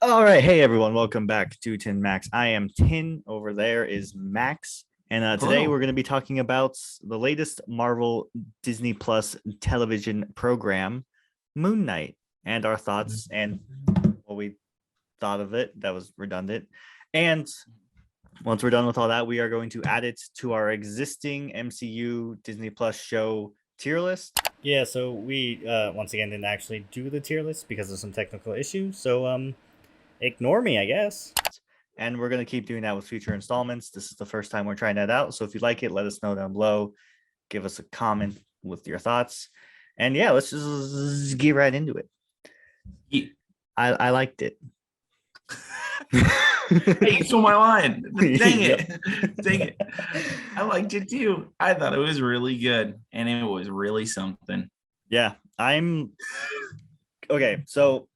All right, hey everyone, welcome back to Tin Max. I am Tin. Over there is Max, and today we're Hello. going to be talking about the latest Marvel Disney Plus television program, Moon Knight, and our thoughts and what we thought of it. That was redundant. And once we're done with all that, we are going to add it to our existing MCU Disney Plus show tier list. Yeah, so we once again didn't actually do the tier list because of some technical issues. So ignore me, I guess. And we're going to keep doing that with future installments. This is the first time we're trying that out. So if you like it, let us know down below. Give us a comment with your thoughts. And yeah, let's just get right into it. Ye- I liked it. Hey, you stole my line. Dang Yep. it. Dang it. I liked it too. I thought it was really good and it was really something. Yeah, I'm okay. So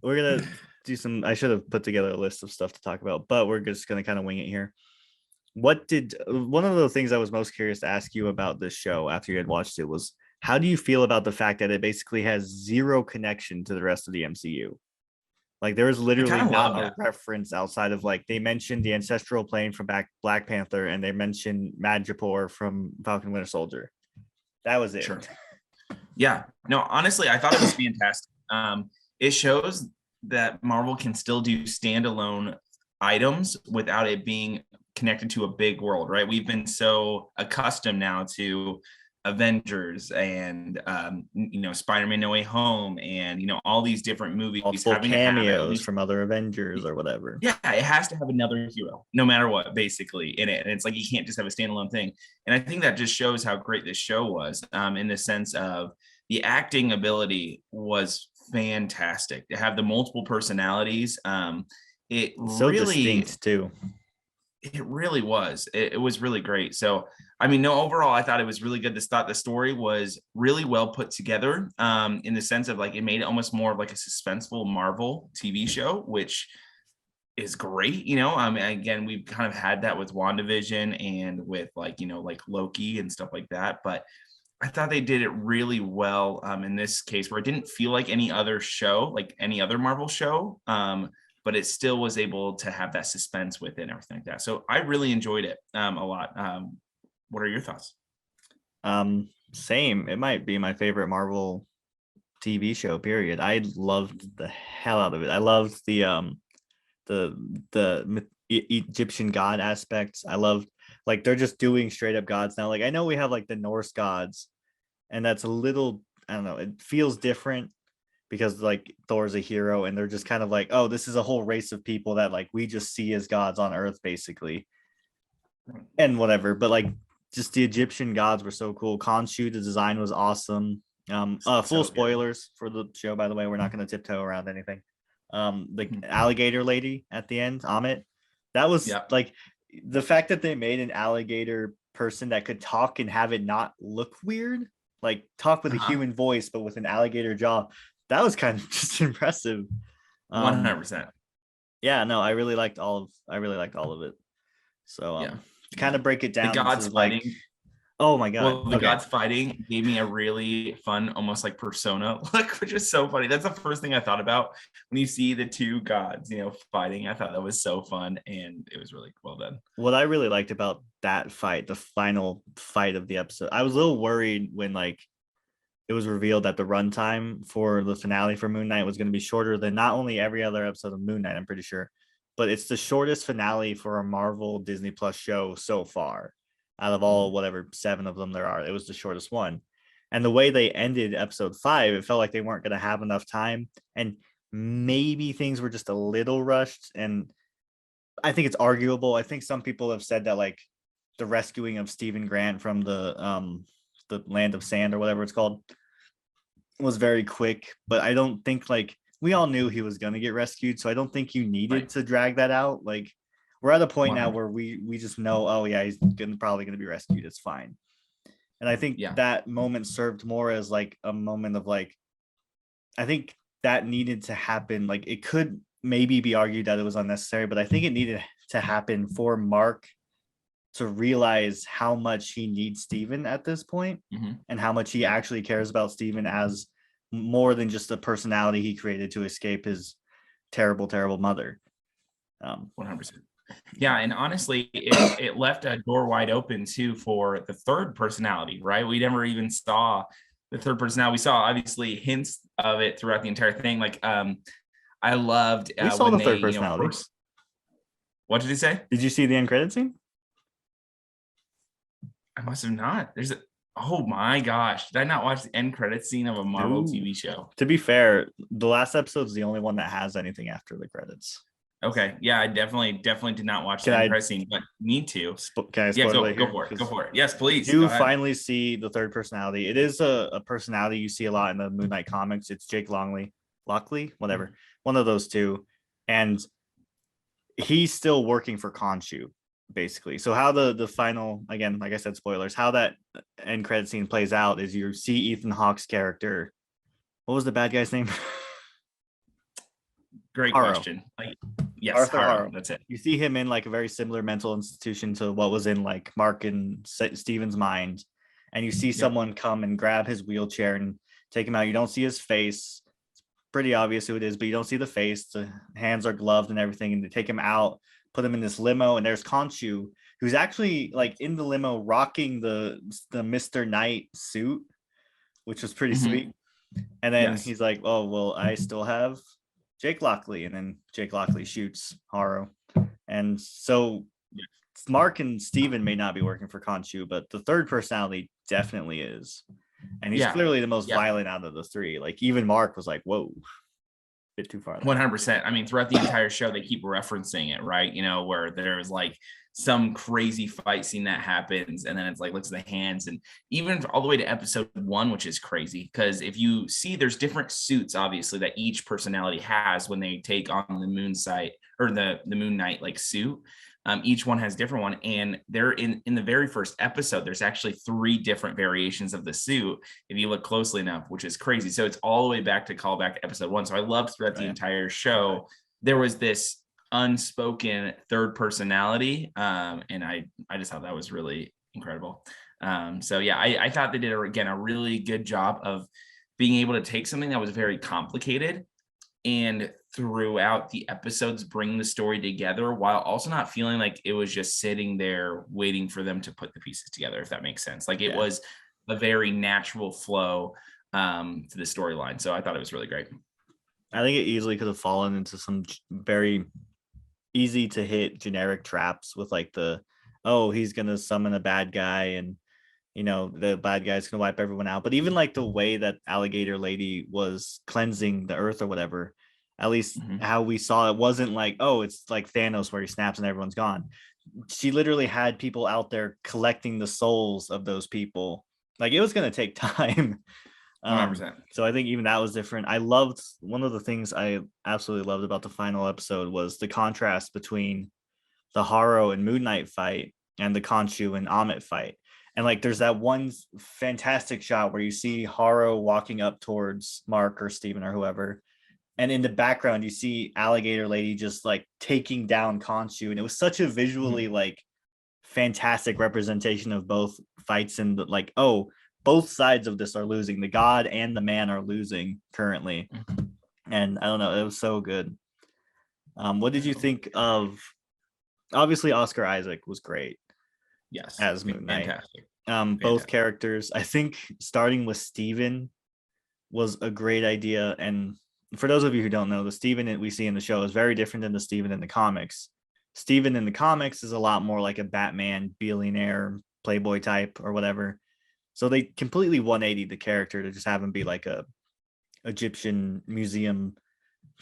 we're gonna do some. I should have put together a list of stuff to talk about, but we're just gonna kind of wing it here. What did one of the things I was most curious to ask you about this show after you had watched it was how do you feel about the fact that it basically has zero connection to the rest of the MCU? Like there is I literally kind of not love a that. reference outside of like they mentioned the ancestral plane from Black Panther and they mentioned Madripoor from Falcon Winter Soldier. That was it. Sure. Yeah. No, honestly, I thought it was fantastic. It shows that Marvel can still do standalone items without it being connected to a big world, right? We've been so accustomed now to Avengers and Spider-Man No Way Home and all these different movies Multiple having to have at cameos least, from other Avengers or whatever. yeah, it has to have another hero no matter what, basically, in it. And it's like you can't just have a standalone thing. And I think that just shows how great this show was, in the sense of the acting ability was fantastic to have the multiple personalities. It It's so really distinct too. it really was. It was really great. So, I mean, no, overall, I thought it was really good. This thought the story was really well put together, in the sense of like it made it almost more of like a suspenseful Marvel TV show, which is great. I mean, again, we've kind of had that with WandaVision and with like Loki and stuff like that. But I thought they did it really well, in this case, where it didn't feel like any other show, like any other Marvel show, but it still was able to have that suspense with it and everything like that. So I really enjoyed it, a lot. What are your thoughts? Same. It might be my favorite Marvel TV show. Period. I loved the hell out of it. I loved the Egyptian god aspects. I loved like they're just doing straight up gods now. Like I know we have like the Norse gods, and that's a little I don't know. It feels different because like Thor's a hero, and they're just kind of like, oh, this is a whole race of people that like we just see as gods on Earth, basically, and whatever. But like, just the Egyptian gods were so cool. Khonshu, the design was awesome. Full So good. spoilers for the show, by the way. We're not going to tiptoe around anything. The Mhm. alligator lady at the end, Amit, that was Yep. like the fact that they made an alligator person that could talk and have it not look weird, like talk with a Uh-huh. human voice but with an alligator jaw. That was kind of just impressive. Um, 100%. yeah, no, I really liked all of it. So Yeah. to kind Yeah. of break it The down gods to like, fighting. oh my god, Well, the okay, gods fighting gave me a really fun, almost like persona look, which is so funny. That's the first thing I thought about when you see the two gods, fighting. I thought that was so fun and it was really well done. what I really liked about that fight, the final fight of the episode, I was a little worried when like it was revealed that the runtime for the finale for Moon Knight was going to be shorter than not only every other episode of Moon Knight, I'm pretty sure, but it's the shortest finale for a Marvel Disney Plus show so far. Out of all Mhm. whatever seven of them there are, it was the shortest one. And the way they ended episode five, it felt like they weren't going to have enough time. And maybe things were just a little rushed. And I think it's arguable. I think some people have said that like the rescuing of Stephen Grant from the land of sand or whatever it's called was very quick, but I don't think like we all knew he was going to get rescued, so I don't think you needed Right. to drag that out. Like we're at a point now 100. where we just know, oh yeah, he's probably going to be rescued. It's fine. And I think Yeah. that moment served more as like a moment of like I think that needed to happen. Like it could maybe be argued that it was unnecessary, but I think it needed to happen for Mark to realize how much he needs Steven at this point Hmm. and how much he Yeah. actually cares about Steven as more than just a personality he created to escape his terrible mother. 100%. Yeah, and honestly, it left a door wide open too for the third personality, right? We never even saw the third personality. We saw obviously hints of it throughout the entire thing. Like, I loved We saw when the they, third you know, personality. first. What did he say? Did you see the end credit scene? I must have not. There's a. Oh my gosh! Did I not watch the end credit scene of a Marvel No. TV show? To be fair, the last episode is the only one that has anything after the credits. Okay, yeah, I definitely did not watch Can the I- end credit scene, but need to. Can I Yeah, spoil it go here? for it. Go for it. Yes, please. You Go ahead. finally see the third personality. It is a personality you see a lot in the Moon Knight comics. It's Jake Lockley, whatever, one of those two, and he's still working for Khonshu, basically. So how the final, again, like I said, spoilers, how that end credit scene plays out is you see Ethan Hawke's character. What was the bad guy's name? Great Haro. question. Yes, Arthur Haro. Haro. That's it. You see him in like a very similar mental institution to what was in like Mark and Steven's mind. And you see someone come and grab his wheelchair and take him out. You don't see his face. It's pretty obvious who it is, but you don't see the face. The hands are gloved and everything. And they take him out, put him in this limo. And there's Khonshu, who's actually like in the limo rocking the Mr. Knight suit, which was pretty sweet. And then he's like, oh, well, I still have Jake Lockley. And then Jake Lockley shoots Haro. And so Mark and Steven may not be working for Khonshu, but the third personality definitely is. And he's clearly the most violent out of the three. Like even Mark was like, whoa, bit too far. 100%. I mean, throughout the entire show, they keep referencing it, right? You know, where there's like some crazy fight scene that happens, and then it's like, looks at the hands, and even all the way to episode 1, which is crazy because if you see, there's different suits, obviously, that each personality has when they take on the Moon Sight or the Moon Knight like suit. Each one has different one, and they're in the very first episode. There's actually 3 different variations of the suit if you look closely enough, which is crazy. So it's all the way back to callback episode 1. So I loved throughout the entire show there was this unspoken third personality, and I just thought that was really incredible. So yeah, I thought they did a really good job of being able to take something that was very complicated and throughout the episodes bring the story together while also not feeling like it was just sitting there waiting for them to put the pieces together, if that makes sense. Like it was a very natural flow to the storyline. So I thought it was really great. I think it easily could have fallen into some very easy to hit generic traps with like he's gonna summon a bad guy and the bad guy's gonna wipe everyone out. But even like the way that Alligator Lady was cleansing the earth or whatever, at least how we saw it wasn't like, oh, it's like Thanos where he snaps and everyone's gone. She literally had people out there collecting the souls of those people. Like it was gonna take time. 100%. So I think even that was different. I loved one of the things I absolutely loved about the final episode was the contrast between the Haro and Moon Knight fight and the Khonshu and Amit fight. And like there's that one fantastic shot where you see Haro walking up towards Mark or Steven or whoever. And in the background, you see Alligator Lady just like taking down Khonshu. And it was such a visually like fantastic representation of both fights and like, oh, both sides of this are losing. The god and the man are losing currently. And I don't know, it was so good. What did you think of, obviously Oscar Isaac was great. Yes. As Moon Knight. Fantastic. Both characters. I think starting with Steven was a great idea. And for those of you who don't know, the Steven that we see in the show is very different than the Steven in the comics. Steven in the comics is a lot more like a Batman billionaire playboy type or whatever. So they completely 180 the character to just have him be like a Egyptian museum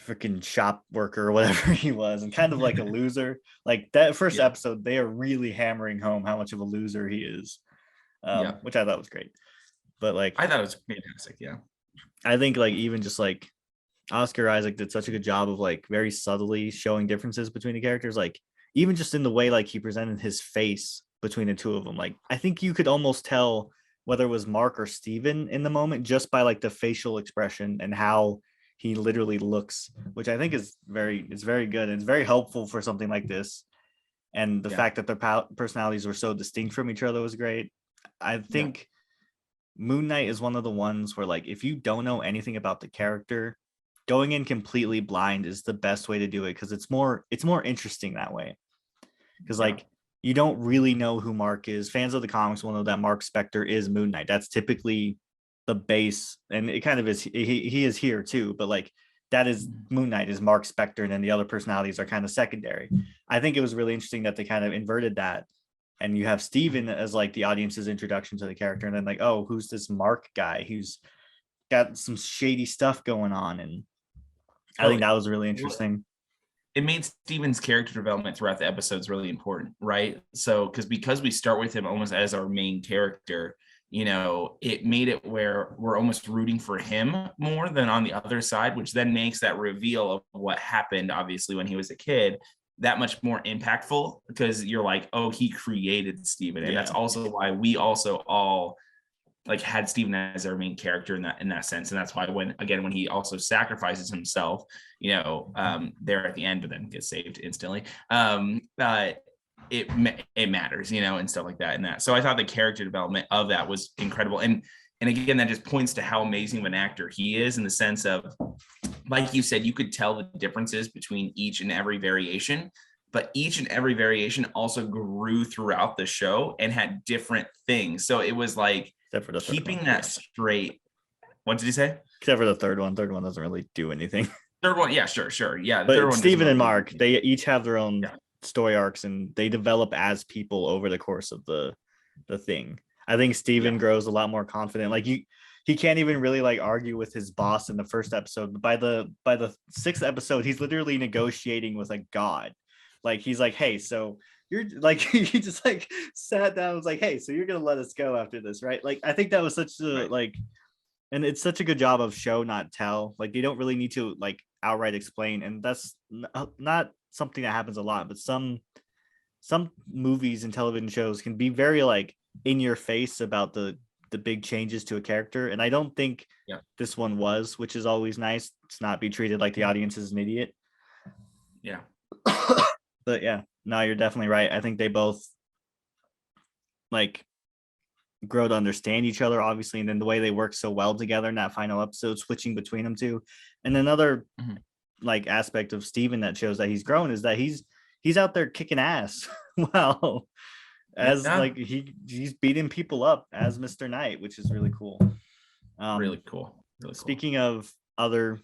freaking shop worker or whatever he was, and kind of like a loser. Like that first episode, they are really hammering home how much of a loser he is, which I thought was great. But like, I thought it was fantastic. Yeah, I think like even just like Oscar Isaac did such a good job of like very subtly showing differences between the characters. Like even just in the way like he presented his face between the two of them. Like I think you could almost tell whether it was Mark or Steven in the moment just by like the facial expression and how he literally looks, which I think is very good. And it's very helpful for something like this. And the fact that their personalities were so distinct from each other was great. I think Moon Knight is one of the ones where, like, if you don't know anything about the character, going in completely blind is the best way to do it, because it's more interesting that way. Because Yeah. like you don't really know who Mark is. Fans of the comics will know that Mark Spector is Moon Knight. That's typically the base, and it kind of is. He is here too, but like that is Moon Knight is Mark Spector, and then the other personalities are kind of secondary. I think it was really interesting that they kind of inverted that, and you have Steven as like the audience's introduction to the character, and then like, oh, who's this Mark guy who's got some shady stuff going on, and I think that was really interesting. It made Steven's character development throughout the episodes really important, right? So because we start with him almost as our main character, it made it where we're almost rooting for him more than on the other side, which then makes that reveal of what happened, obviously, when he was a kid, that much more impactful, because you're like, oh, he created Steven. And that's also why we also all like had Steven as our main character in that sense. And that's why when he also sacrifices himself, there at the end, but then gets saved instantly. It matters, and stuff like that. And that, so I thought the character development of that was incredible. And again, that just points to how amazing of an actor he is, in the sense of, like you said, you could tell the differences between each and every variation, but each and every variation also grew throughout the show and had different things. So it was like, except for the keeping that straight. What did you say? Except for the third one. Third one doesn't really do anything. Third one, yeah, sure. Yeah. But Steven and Mark, they each have their own story arcs, and they develop as people over the course of the thing. I think Steven grows a lot more confident. Like he can't even really like argue with his boss in the first episode. By the sixth episode, he's literally negotiating with a god. Like he's like, hey, so you're like, he just like sat down and was like, hey, so you're gonna let us go after this, right? Like I think that was such a like, and it's such a good job of show not tell. Like they don't really need to like outright explain, and that's not something that happens a lot. But some movies and television shows can be very like in your face about the big changes to a character, and I don't think this one was, which is always nice to not be treated like the audience is an idiot. Yeah. But yeah, no, you're definitely right. I think they both like grow to understand each other, obviously, and then the way they work so well together in that final episode, switching between them two. And another like aspect of Steven that shows that he's grown is that he's out there kicking ass. Well, as like he's beating people up as Mr. Knight, which is really cool. Really cool. Speaking of other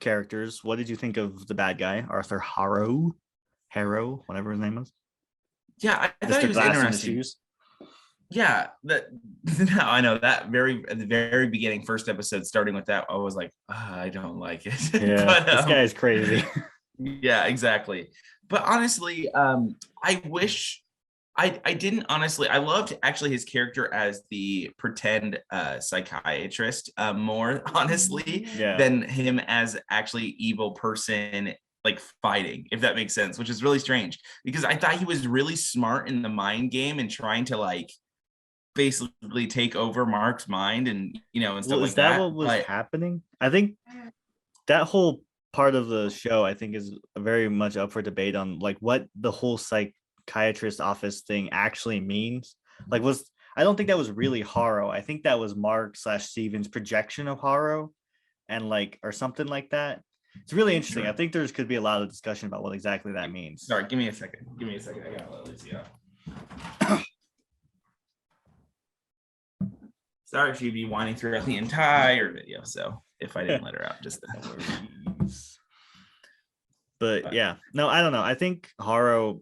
characters, what did you think of the bad guy, Arthur Haro, whatever his name was? Yeah, I thought he was interesting. Yeah, I know that at the very beginning, first episode, starting with that, I was like, I don't like it. Yeah, but, this guy's crazy. Yeah, exactly. But honestly, I wish I didn't honestly. I loved actually his character as the pretend psychiatrist more honestly than him as actually evil person like fighting, if that makes sense, which is really strange because I thought he was really smart in the mind game and trying to like basically take over Mark's mind and and stuff like that. Is that what was happening? I think that whole part of the show I think is very much up for debate on like what the whole psychiatrist office thing actually means. Like I don't think that was really Haro. I think that was Mark / Steven's projection of Haro and like or something like that. It's really interesting. Sure. I think could be a lot of discussion about what exactly that means. Sorry, give me a second. I gotta let Lucy out. Sorry if you'd be whining throughout the entire video. So if I didn't let her out, just But yeah, no, I don't know. I think Haro,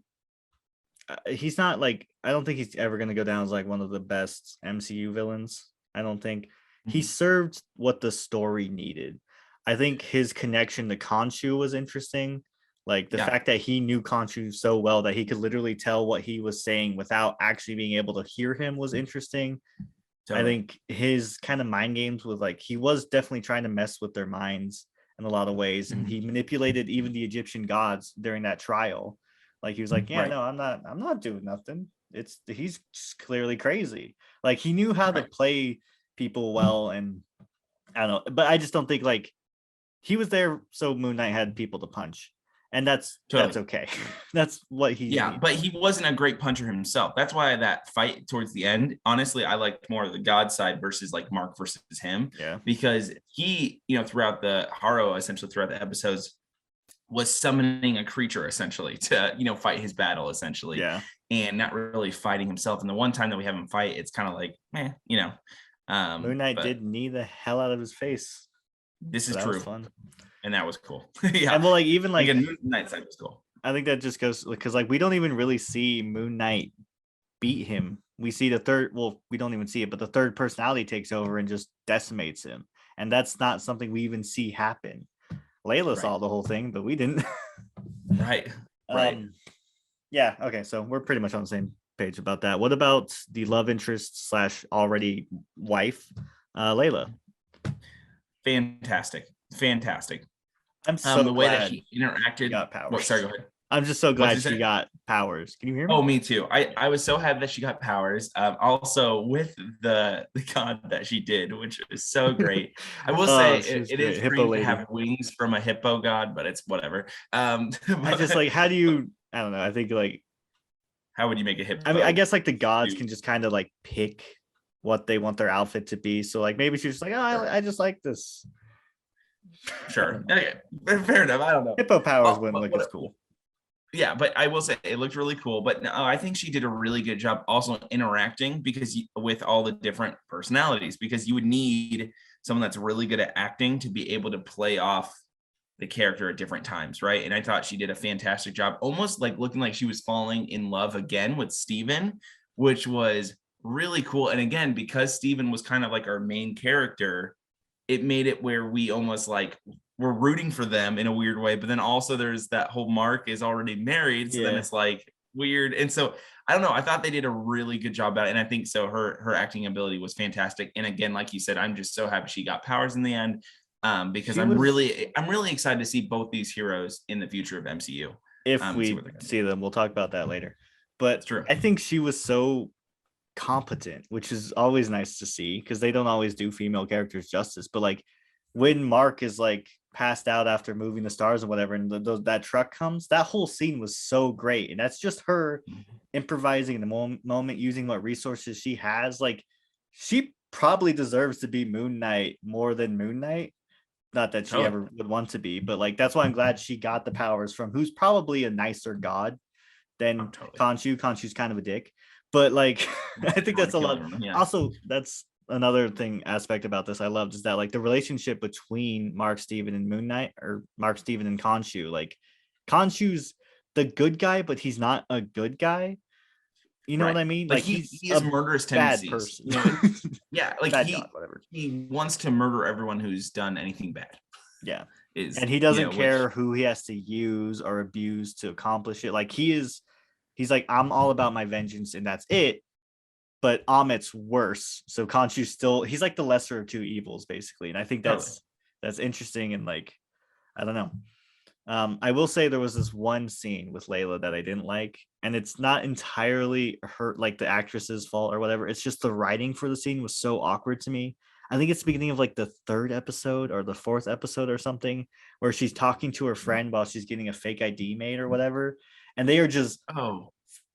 he's not like, I don't think he's ever going to go down as like one of the best MCU villains. I don't think he served what the story needed. I think his connection to Khonshu was interesting. Like the fact that he knew Khonshu so well that he could literally tell what he was saying without actually being able to hear him was interesting. Totally. I think his kind of mind games was like, he was definitely trying to mess with their minds in a lot of ways. And he manipulated even the Egyptian gods during that trial. Like he was like, no, I'm not doing nothing. He's just clearly crazy. Like he knew how to play people well. And I don't know, but I just don't think like he was there so Moon Knight had people to punch. And that's Totally. okay. That's what he Yeah, needs. but he wasn't a great puncher himself. That's why that fight towards the end, honestly, I liked more of the God side versus like Mark versus him, Yeah. because he, throughout the Haro, essentially throughout the episodes, was summoning a creature essentially to, fight his battle essentially, Yeah. and not really fighting himself. And the one time that we have him fight, it's kind of like, Moon Knight but did knee the hell out of his face. this So is that was true. fun. And that was cool. Yeah. And well, like even like again, Moon Knight side was cool. I think that just goes because like we don't even really see Moon Knight beat him. We see the third, well, we don't even see it, but the third personality takes over and just decimates him. And that's not something we even see happen. Layla saw the whole thing, but we didn't. Right. Yeah, okay, so we're pretty much on the same page about that. What about the love interest / already wife, Layla? Fantastic. I'm so The way that glad she interacted. she got powers. Sorry, go ahead. I'm just so glad she say? got powers. Can you hear me? Oh, me too. I was so happy that she got powers. Also with the god that she did, which is so great. I will say it is hippo great to lady. have wings from a hippo god, but it's whatever. I just like, how do you? I don't know. I think like, how would you make a hippo? I mean, I guess like the gods can just kind of like pick what they want their outfit to be. So like maybe she's just like, oh, I just like this. Sure. Okay. Fair enough. I don't know. Hippo powers wouldn't look as cool. Yeah, but I will say it looked really cool. But no, I think she did a really good job also interacting with all the different personalities, because you would need someone that's really good at acting to be able to play off the character at different times, right? And I thought she did a fantastic job, almost like looking like she was falling in love again with Steven, which was really cool. And again, because Steven was kind of like our main character, it made it where we almost like we're rooting for them in a weird way, but then also there's that whole Mark is already married, so then it's like weird. And so I don't know, I thought they did a really good job at it, and I think so her acting ability was fantastic. And again, like you said, I'm just so happy she got powers in the end, because I'm really excited to see both these heroes in the future of MCU. If we see them, we'll talk about that later. But I think she was so competent, which is always nice to see, because they don't always do female characters justice. But like when Mark is like passed out after moving the stars or whatever, and that truck comes, that whole scene was so great. And that's just her improvising in the moment, using what resources she has. Like she probably deserves to be Moon Knight more than Moon Knight. Not that she ever would want to be, but like that's why I'm glad she got the powers from who's probably a nicer god than Khonshu. Khonshu's kind of a dick, but like I think that's a lot. Also, that's another aspect about this I loved, is that like the relationship between Mark Steven and Moon Knight, or Mark Steven and Khonshu. Like Khonshu's the good guy, but he's not a good guy. You know what I mean? Like he has murderous tendencies. Yeah, like he wants to murder everyone who's done anything bad. Yeah. And he doesn't care who he has to use or abuse to accomplish it. Like he's like, I'm all about my vengeance and that's it. But Amit's worse. So Khonshu's he's like the lesser of two evils, basically. And I think that's interesting. And like, I don't know. I will say there was this one scene with Layla that I didn't like, and it's not entirely like the actress's fault or whatever. It's just the writing for the scene was so awkward to me. I think it's the beginning of like the 3rd episode or the 4th episode or something, where she's talking to her friend while she's getting a fake ID made or whatever, and they are just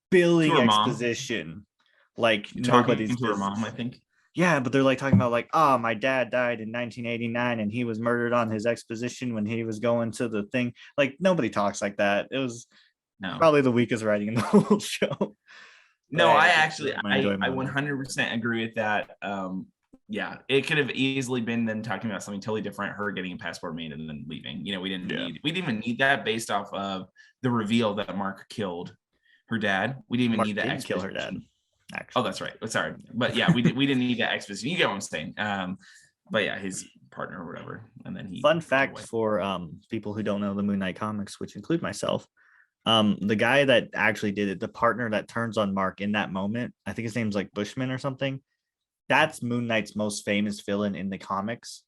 spilling exposition like nobody's to her mom, I think. Yeah, but they're like talking about like, oh, my dad died in 1989 and he was murdered on his exposition when he was going to the thing. Like nobody talks like that. It was probably the weakest writing in the whole show. No, I 100% agree with that. Yeah, it could have easily been them talking about something totally different, her getting a passport made and then leaving. We didn't even need that based off of the reveal that Mark killed her dad. We didn't even need that exposition. Kill her dad. Actually. Oh, that's right. Sorry, but yeah, we didn't need that exposition. You get what I'm saying. But yeah, his partner or whatever, and then he. Fun fact for people who don't know the Moon Knight comics, which include myself, the guy that actually did it, the partner that turns on Mark in that moment, I think his name's like Bushman or something. That's Moon Knight's most famous villain in the comics.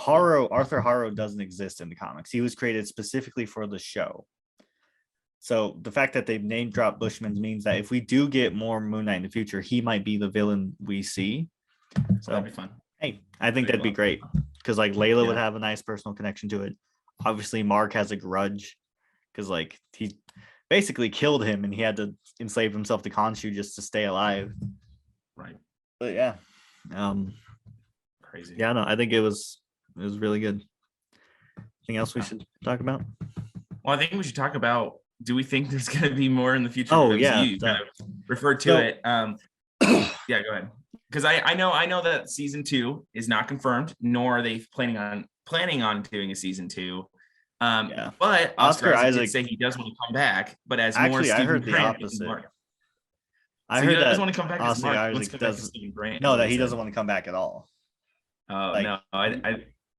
Arthur Haro doesn't exist in the comics. He was created specifically for the show. So the fact that they've name dropped Bushman means that if we do get more Moon Knight in the future, he might be the villain we see. So that'd be fun. Hey, I think that'd be great, because like Layla would have a nice personal connection to it. Obviously, Mark has a grudge because like he basically killed him and he had to enslave himself to Khonshu just to stay alive. Right. But yeah, Crazy. yeah, no, I think it was really good. Anything else we should talk about? Well, I think we should talk about, do we think there's going to be more in the future Oh, of MCU? yeah, You kind of referred to it. Yeah, go ahead. Because I know that season 2 is not confirmed, nor are they planning on doing a season 2. Yeah. But Oscar Isaac did say he does want to come back, but as more actually, I Stephen heard the Grant. opposite. I So heard he does that want to come back as Oscar Mark. Isaac Does Stephen Grant. no, that he doesn't want to come back at all. Oh, like, no,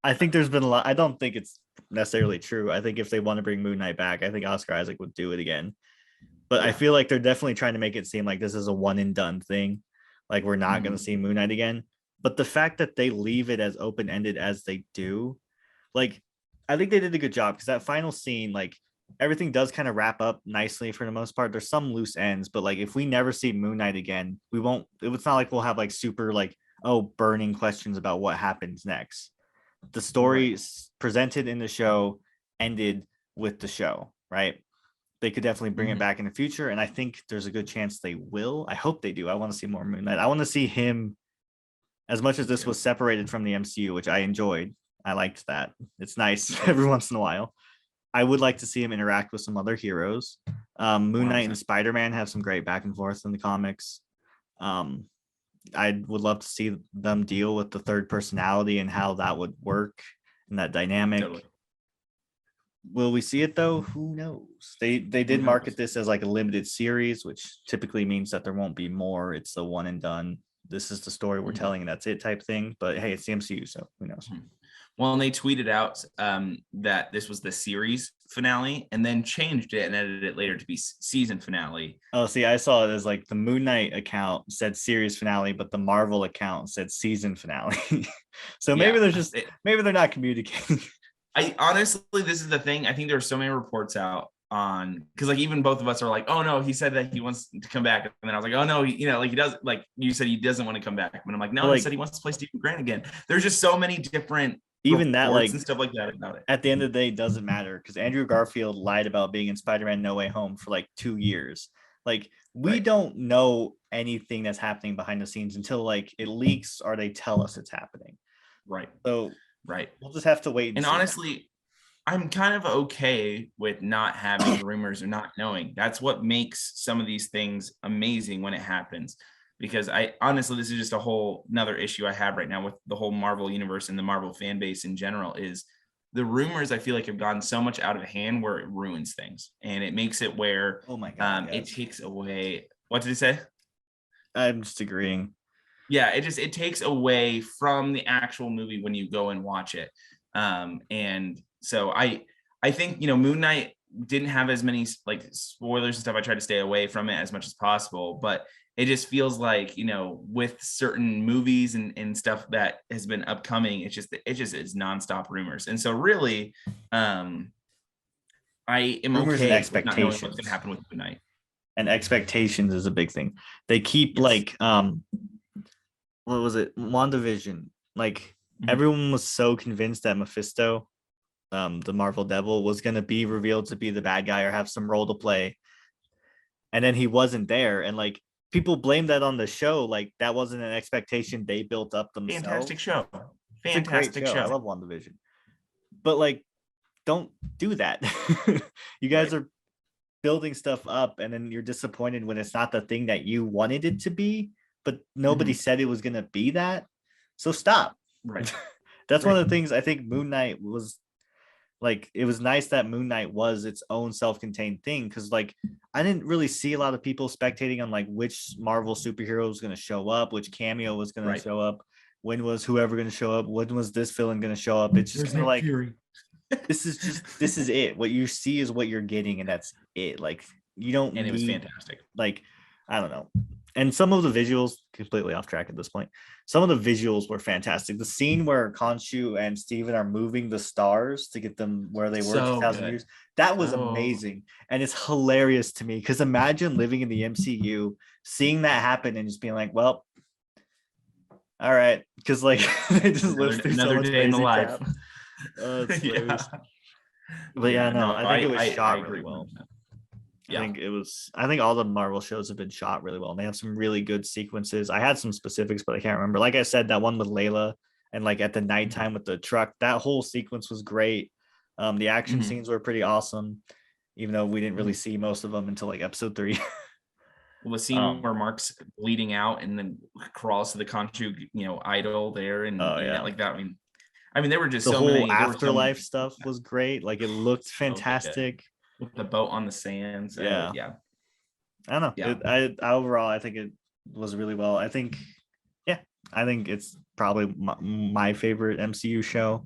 I think there's been a lot. I don't think it's necessarily true. I think if they want to bring Moon Knight back, I think Oscar Isaac would do it again. But I feel like they're definitely trying to make it seem like this is a one and done thing. Like we're not going to see Moon Knight again. But the fact that they leave it as open ended as they do, like I think they did a good job, because that final scene, like everything does kind of wrap up nicely for the most part. There's some loose ends, but like if we never see Moon Knight again, we won't. It's not like we'll have like super like burning questions about what happens next. The story presented in the show ended with the show, right? They could definitely bring it back in the future, and I think there's a good chance they will. I hope they do. I want to see more Moon Knight. I want to see him, as much as this was separated from the MCU, which I enjoyed. I liked that. It's nice every once in a while. I would like to see him interact with some other heroes. Moon Knight and Spider-Man have some great back and forth in the comics. I would love to see them deal with the third personality and how that would work and that dynamic. Totally. Will we see it though? Who knows? They did market this as like a limited series, which typically means that there won't be more. It's the one and done. This is the story we're telling, and that's it type thing. But hey, it's the MCU, so who knows? Well, and they tweeted out that this was the series finale, and then changed it and edited it later to be season finale. Oh, see, I saw it as like the Moon Knight account said series finale, but the Marvel account said season finale. So maybe maybe they're not communicating. I honestly, this is the thing. I think there are so many reports out on, because like even both of us are like, oh no, he said that he wants to come back, and then I was like, oh no, like he does, like you said, he doesn't want to come back, and I'm like, no, he said he wants to play Stephen Grant again. There's just so many different even that like and stuff like that about it. At the end of the day, it doesn't matter, because Andrew Garfield lied about being in Spider-Man No Way Home for like 2 years. Like we don't know anything that's happening behind the scenes until like it leaks or they tell us it's happening. Right. So we'll just have to wait. And honestly, I'm kind of okay with not having rumors or not knowing. That's what makes some of these things amazing when it happens. Because I honestly, this is just a whole another issue I have right now with the whole Marvel universe and the Marvel fan base in general, is the rumors I feel like have gotten so much out of hand where it ruins things, and it makes it where it takes away. What did he say? I'm just agreeing. Yeah, it takes away from the actual movie when you go and watch it. And so I think, Moon Knight didn't have as many like spoilers and stuff. I tried to stay away from it as much as possible, but it just feels like, with certain movies and stuff that has been upcoming, it just is nonstop rumors. And so really, I am rumors okay with not knowing what's going to happen with Moon Knight. And expectations is a big thing. They keep like, what was it? WandaVision. Like everyone was so convinced that Mephisto, the Marvel Devil, was going to be revealed to be the bad guy or have some role to play. And then he wasn't there. And like, people blame that on the show. Like that wasn't an expectation they built up themselves. Fantastic show. Fantastic show. I love WandaVision. But like, don't do that. You guys are building stuff up, and then you're disappointed when it's not the thing that you wanted it to be, but nobody said it was going to be that. So stop. Right. That's one of the things I think Moon Knight was like. It was nice that Moon Knight was its own self-contained thing, because like I didn't really see a lot of people spectating on like which Marvel superhero was going to show up, which cameo was going to show up, when was whoever going to show up, when was this villain going to show up. It's just like Fury. this is it. What you see is what you're getting, and that's it. Like you don't. And it was fantastic. Like I don't know. And some of the visuals, completely off track at this point, some of the visuals were fantastic. The scene where Khonshu and Steven are moving the stars to get them where they were 2,000 years, that was amazing. And it's hilarious to me, because imagine living in the MCU, seeing that happen and just being like, well, all right. Because like they just lived through another so much day in the life. It's hilarious. But yeah, no, no, I think it was I shot agree really well. 100%. I Yeah. think it was. I think all the Marvel shows have been shot really well. They have some really good sequences. I had some specifics, but I can't remember. Like I said, that one with Layla and like at the nighttime with the truck, that whole sequence was great. The action Mhm. scenes were pretty awesome, even though we didn't really Mhm. see most of them until like episode 3. Well, the scene where Mark's bleeding out and then crawls to the Khonshu, idol there, and Oh yeah, like that. I mean, there were just the so whole many. There were so many afterlife stuff was great. Like it looked so good fantastic. with the boat on the sands. Yeah, Yeah, I don't know. yeah. I overall, I think it was really well. I think, yeah, I think it's probably my favorite MCU show.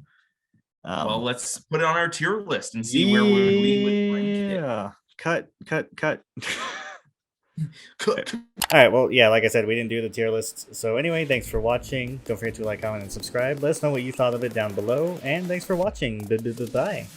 Well, let's put it on our tier list and see where we would rank it. Yeah, cut. Cook. All right, well, yeah, like I said, we didn't do the tier list. So anyway, thanks for watching. Don't forget to like, comment, and subscribe. Let us know what you thought of it down below. And thanks for watching. Bye.